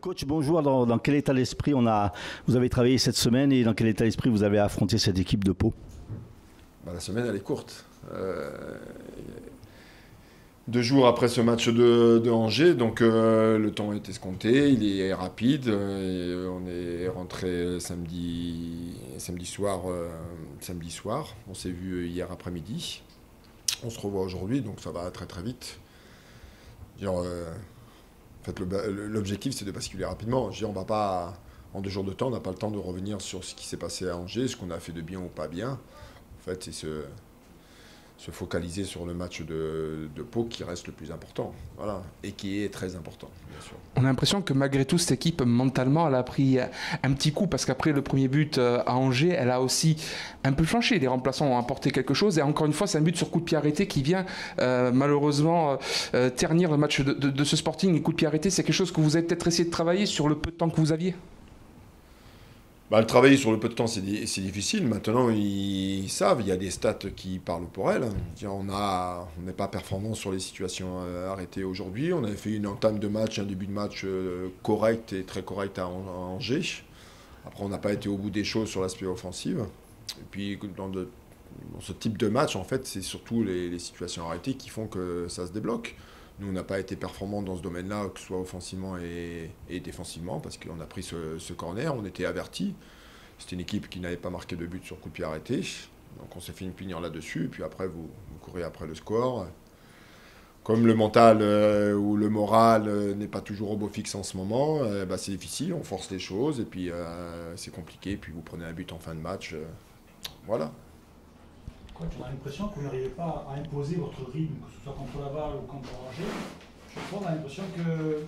Coach, bonjour. Dans quel état d'esprit vous avez travaillé cette semaine et dans quel état d'esprit vous avez affronté cette équipe de Pau? La semaine, elle est courte. 2 jours après ce match de Angers, donc le temps est escompté, il est rapide. On est rentré samedi soir. On s'est vu hier après-midi. On se revoit aujourd'hui, donc ça va très très vite. En fait, l'objectif, c'est de basculer rapidement. On va pas, en 2 jours de temps, on n'a pas le temps de revenir sur ce qui s'est passé à Angers, ce qu'on a fait de bien ou pas bien. En fait, c'est se focaliser sur le match de Pau qui reste le plus important, voilà, et qui est très important, bien sûr. On a l'impression que malgré tout, cette équipe, mentalement, elle a pris un petit coup, parce qu'après le premier but à Angers, elle a aussi un peu flanché. Les remplaçants ont apporté quelque chose, et encore une fois, c'est un but sur coup de pied arrêté qui vient malheureusement ternir le match de ce Sporting. Les coups de pied arrêtés, c'est quelque chose que vous avez peut-être essayé de travailler sur le peu de temps que vous aviez? Le travailler sur le peu de temps, c'est difficile. Maintenant, ils savent, il y a des stats qui parlent pour elles. On n'est pas performant sur les situations arrêtées aujourd'hui. On avait fait une entame de match, un début de match correct et très correct à Angers. Après, on n'a pas été au bout des choses sur l'aspect offensif. Et puis, dans ce type de match, en fait, c'est surtout les situations arrêtées qui font que ça se débloque. Nous, on n'a pas été performants dans ce domaine-là, que ce soit offensivement et défensivement, parce qu'on a pris ce corner, on était avertis. C'était une équipe qui n'avait pas marqué de but sur coup de pied arrêté. Donc on s'est fait une punir là-dessus, et puis après, vous courez après le score. Comme le mental ou le moral n'est pas toujours au beau fixe en ce moment, c'est difficile, on force les choses, et puis c'est compliqué, puis vous prenez un but en fin de match. Voilà. On a l'impression que vous n'arrivez pas à imposer votre rythme, que ce soit contre Laval ou contre Angers. Chaque fois, on a l'impression que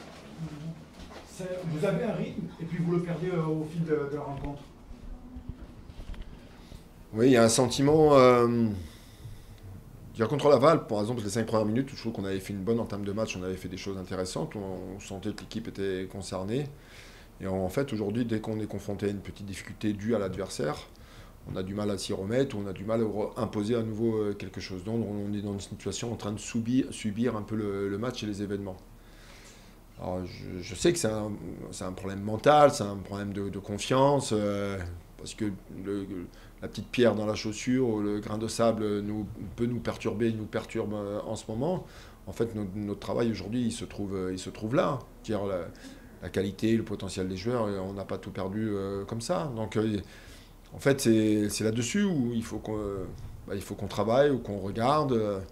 vous avez un rythme et puis vous le perdez au fil de la rencontre. Oui, il y a un sentiment. Contre Laval, par exemple, les 5 premières minutes, je trouve qu'on avait fait une bonne entame de match, on avait fait des choses intéressantes, on sentait que l'équipe était concernée. Et en fait, aujourd'hui, dès qu'on est confronté à une petite difficulté due à l'adversaire, on a du mal à s'y remettre, on a du mal à imposer à nouveau quelque chose. Donc on est dans une situation en train de subir un peu le match et les événements. Alors je sais que c'est un problème mental, c'est un problème de confiance, parce que la petite pierre dans la chaussure ou le grain de sable peut nous perturber, il nous perturbe en ce moment. En fait, notre travail aujourd'hui, il se trouve là. La qualité, le potentiel des joueurs, on n'a pas tout perdu comme ça. Donc en fait, c'est là-dessus où il faut qu'on travaille, ou qu'on regarde.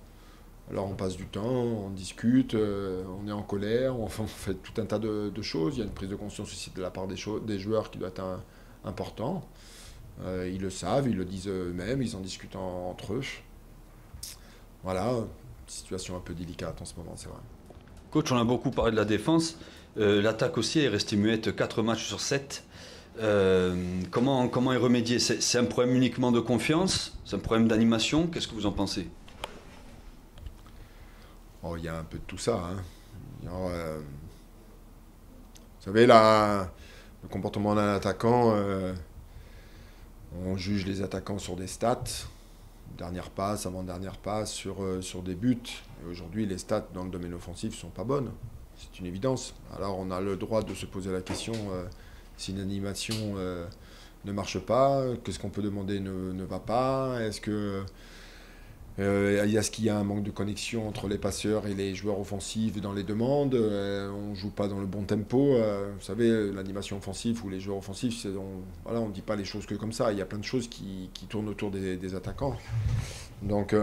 Alors on passe du temps, on discute, on est en colère, on fait tout un tas de choses. Il y a une prise de conscience aussi de la part des joueurs qui doit être important. Ils le savent, ils le disent eux-mêmes, ils en discutent entre eux. Voilà, situation un peu délicate en ce moment, c'est vrai. Coach, on a beaucoup parlé de la défense. L'attaque aussi est restée muette 4 matchs sur 7. Comment y remédier? C'est un problème uniquement de confiance? C'est un problème d'animation? Qu'est-ce que vous en pensez? Il y a un peu de tout ça. Vous savez, le comportement d'un attaquant, on juge les attaquants sur des stats, dernière passe, avant-dernière passe, sur des buts. Et aujourd'hui, les stats dans le domaine offensif ne sont pas bonnes. C'est une évidence. Alors on a le droit de se poser la question... si une animation ne marche pas, qu'est-ce qu'on peut demander ne va pas? Est-ce qu'il y a un manque de connexion entre les passeurs et les joueurs offensifs dans les demandes? On ne joue pas dans le bon tempo. Vous savez, l'animation offensive ou les joueurs offensifs, on ne dit pas les choses que comme ça. Il y a plein de choses qui tournent autour des attaquants. Donc,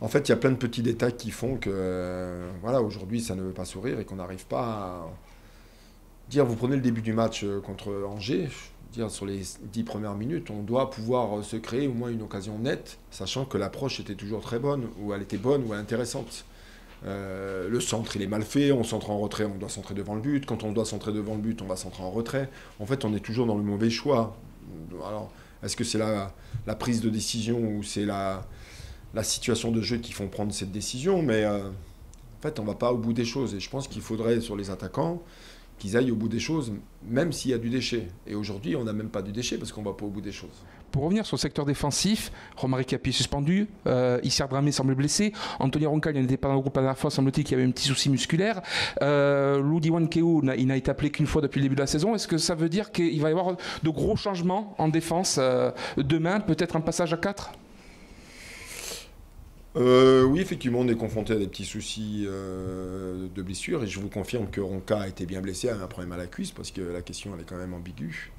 en fait, il y a plein de petits détails qui font que aujourd'hui, ça ne veut pas sourire et qu'on n'arrive pas à... vous prenez le début du match contre Angers, sur les 10 premières minutes, on doit pouvoir se créer au moins une occasion nette, sachant que l'approche était toujours très bonne, ou elle était bonne, ou intéressante. Le centre, il est mal fait, on centre en retrait, on doit centrer devant le but. Quand on doit centrer devant le but, on va centrer en retrait. En fait, on est toujours dans le mauvais choix. Alors, est-ce que c'est la prise de décision ou c'est la situation de jeu qui font prendre cette décision? Mais en fait, on ne va pas au bout des choses. Et je pense qu'il faudrait, sur les attaquants, qu'ils aillent au bout des choses, même s'il y a du déchet. Et aujourd'hui, on n'a même pas du déchet parce qu'on ne va pas au bout des choses. Pour revenir sur le secteur défensif, Romaric Capi est suspendu, Issar Dramé semble blessé, Anthony Roncal il n'était pas dans le groupe la dernière fois, semble-t-il qu'il y avait un petit souci musculaire, Ludi Wankeu il n'a été appelé qu'une fois depuis le début de la saison. Est-ce que ça veut dire qu'il va y avoir de gros changements en défense demain, peut-être un passage à 4 ? Oui, effectivement, on est confronté à des petits soucis de blessure et je vous confirme que Ronca a été bien blessé, a un problème à la cuisse parce que la question elle est quand même ambiguë.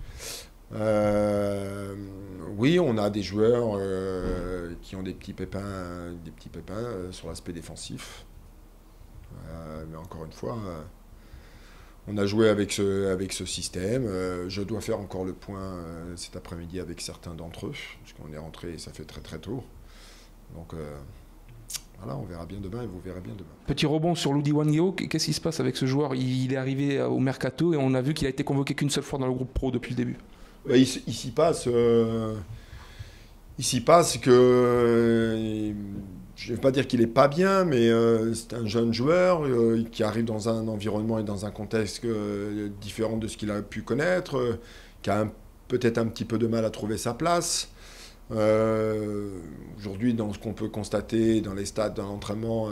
Oui, on a des joueurs qui ont des petits pépins sur l'aspect défensif. Mais encore une fois, on a joué avec ce système. Je dois faire encore le point cet après-midi avec certains d'entre eux, puisqu'on est rentré et ça fait très très tôt. Donc voilà, on verra bien demain et vous verrez bien demain. Petit rebond sur Ludi Wangeo, qu'est-ce qui se passe avec ce joueur ? Il est arrivé au Mercato et on a vu qu'il a été convoqué qu'une seule fois dans le groupe pro depuis le début. Il s'y passe que, je ne vais pas dire qu'il n'est pas bien, mais c'est un jeune joueur qui arrive dans un environnement et dans un contexte différent de ce qu'il a pu connaître, qui a peut-être un petit peu de mal à trouver sa place. Aujourd'hui, dans ce qu'on peut constater dans les stades, dans l'entraînement,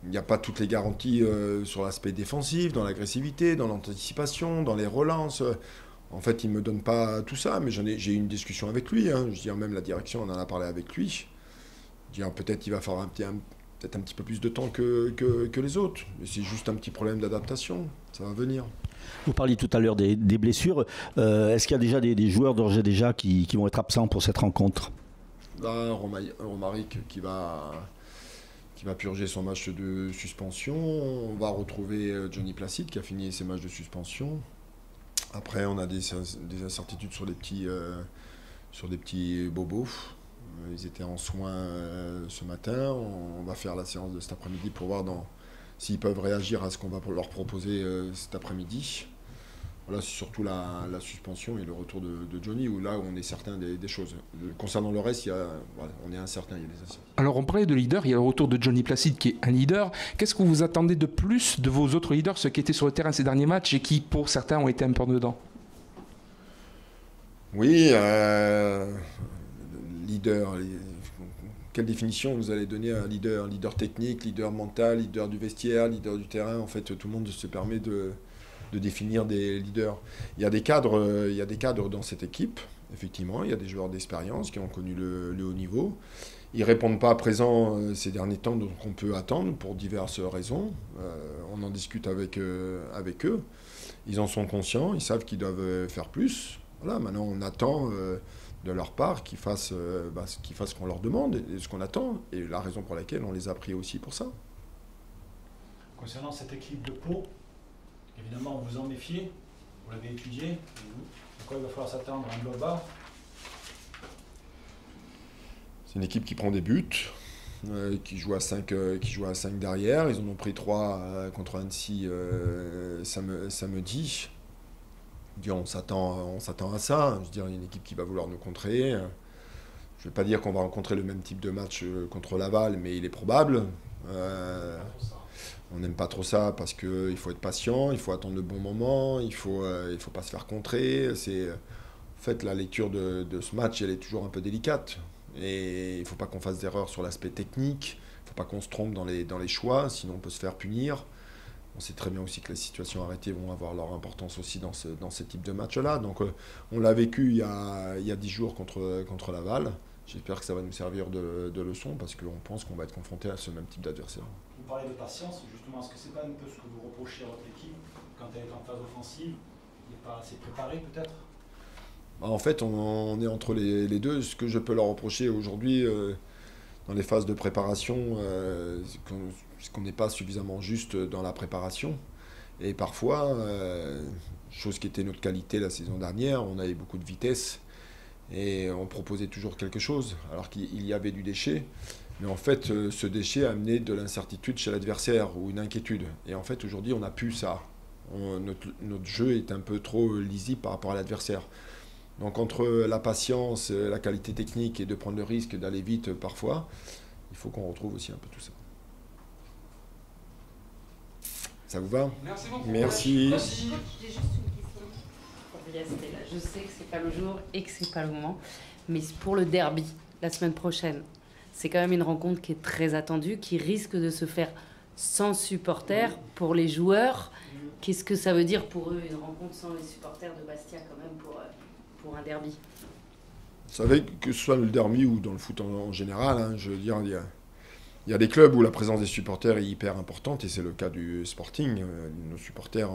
il n'y a pas toutes les garanties sur l'aspect défensif, dans l'agressivité, dans l'anticipation, dans les relances. En fait, il ne me donne pas tout ça, mais j'ai eu une discussion avec lui. Je dis même la direction, on en a parlé avec lui. Je dis peut-être qu'il va falloir peut-être un petit peu plus de temps que les autres. Mais c'est juste un petit problème d'adaptation. Ça va venir. Vous parliez tout à l'heure des blessures. Est-ce qu'il y a déjà des joueurs d'ores et déjà qui vont être absents pour cette rencontre ? Là, Romaric qui va purger son match de suspension. On va retrouver Johnny Placide qui a fini ses matchs de suspension. Après, on a des incertitudes sur des petits bobos. Ils étaient en soins ce matin. On va faire la séance de cet après-midi pour voir s'ils peuvent réagir à ce qu'on va leur proposer cet après-midi. Voilà, c'est surtout la suspension et le retour de Johnny, où là on est certain des choses. Concernant le reste, on est incertain, il y a des incertitudes. Alors on parlait de leader, il y a le retour de Johnny Placide qui est un leader. Qu'est-ce que vous attendez de plus de vos autres leaders, ceux qui étaient sur le terrain ces derniers matchs et qui, pour certains, ont été un peu dedans ? Oui, leader. Quelle définition vous allez donner à un leader ? Leader technique, leader mental, leader du vestiaire, leader du terrain. En fait, tout le monde se permet de définir des leaders. Il y a des cadres dans cette équipe, effectivement. Il y a des joueurs d'expérience qui ont connu le haut niveau. Ils ne répondent pas à présent ces derniers temps, donc on peut attendre pour diverses raisons. On en discute avec eux. Ils en sont conscients, ils savent qu'ils doivent faire plus. Voilà, maintenant on attend de leur part qu'ils fassent ce qu'on leur demande et ce qu'on attend. Et la raison pour laquelle on les a pris aussi pour ça. Concernant cette équipe de Pau, évidemment, vous en méfiez, vous l'avez étudié. De quoi il va falloir s'attendre à un bloc bas ? C'est une équipe qui prend des buts, qui joue à 5 derrière. Ils en ont pris 3 contre Annecy samedi. On s'attend à ça. Je veux dire, une équipe qui va vouloir nous contrer. Je ne vais pas dire qu'on va rencontrer le même type de match contre Laval, mais il est probable. On n'aime pas trop ça parce qu'il faut être patient, il faut attendre le bon moment, il ne faut pas se faire contrer. En fait, la lecture de ce match, elle est toujours un peu délicate. Et il ne faut pas qu'on fasse d'erreurs sur l'aspect technique, il ne faut pas qu'on se trompe dans les choix, sinon on peut se faire punir. On sait très bien aussi que les situations arrêtées vont avoir leur importance aussi dans ce type de match-là. Donc on l'a vécu il y a 10 jours contre Laval. J'espère que ça va nous servir de leçon parce qu'on pense qu'on va être confronté à ce même type d'adversaire. Vous parlez de patience, justement, est-ce que c'est pas un peu ce que vous reprochez à votre équipe quand elle est en phase offensive ? Il n'est pas assez préparé peut-être ? En fait, on est entre les deux. Ce que je peux leur reprocher aujourd'hui dans les phases de préparation, c'est qu'on n'est pas suffisamment juste dans la préparation. Et parfois, chose qui était notre qualité la saison dernière, on avait beaucoup de vitesse et on proposait toujours quelque chose, alors qu'il y avait du déchet. Mais en fait, ce déchet amenait de l'incertitude chez l'adversaire ou une inquiétude. Et en fait, aujourd'hui, on n'a plus ça. Notre jeu est un peu trop lisible par rapport à l'adversaire. Donc entre la patience, la qualité technique et de prendre le risque d'aller vite parfois, il faut qu'on retrouve aussi un peu tout ça. Ça vous va ? Merci beaucoup. Merci. J'ai juste une question pour Villas Stella. Je sais que c'est pas le jour et que c'est pas le moment, Mais pour le derby, la semaine prochaine, c'est quand même une rencontre qui est très attendue, qui risque de se faire sans supporters. Pour les joueurs, qu'est-ce que ça veut dire pour eux, une rencontre sans les supporters de Bastia quand même pour un derby? Vous savez, que ce soit le derby ou dans le foot en général, hein, je veux dire, il y a des clubs où la présence des supporters est hyper importante, et c'est le cas du Sporting. Nos supporters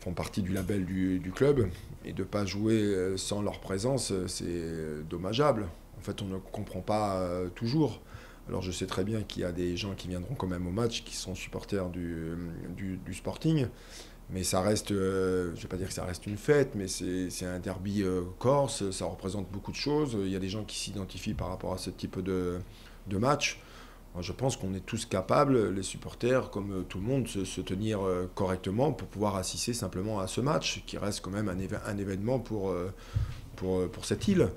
font partie du label du club, et de ne pas jouer sans leur présence, c'est dommageable. En fait, on ne comprend pas toujours. Alors je sais très bien qu'il y a des gens qui viendront quand même au match, qui sont supporters du Sporting, mais ça reste, je ne vais pas dire que ça reste une fête, mais c'est un derby corse, ça représente beaucoup de choses. Il y a des gens qui s'identifient par rapport à ce type de match. Moi, je pense qu'on est tous capables, les supporters, comme tout le monde, de se tenir correctement pour pouvoir assister simplement à ce match, qui reste quand même un événement pour cette île.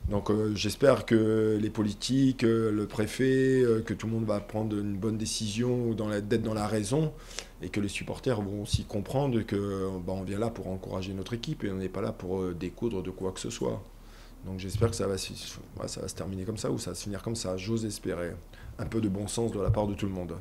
Donc j'espère que les politiques, le préfet, que tout le monde va prendre une bonne décision, d'être dans la raison, et que les supporters vont aussi comprendre que on vient là pour encourager notre équipe et on n'est pas là pour découdre de quoi que ce soit. Donc j'espère que ça va se terminer comme ça, ou ça va se finir comme ça. J'ose espérer un peu de bon sens de la part de tout le monde.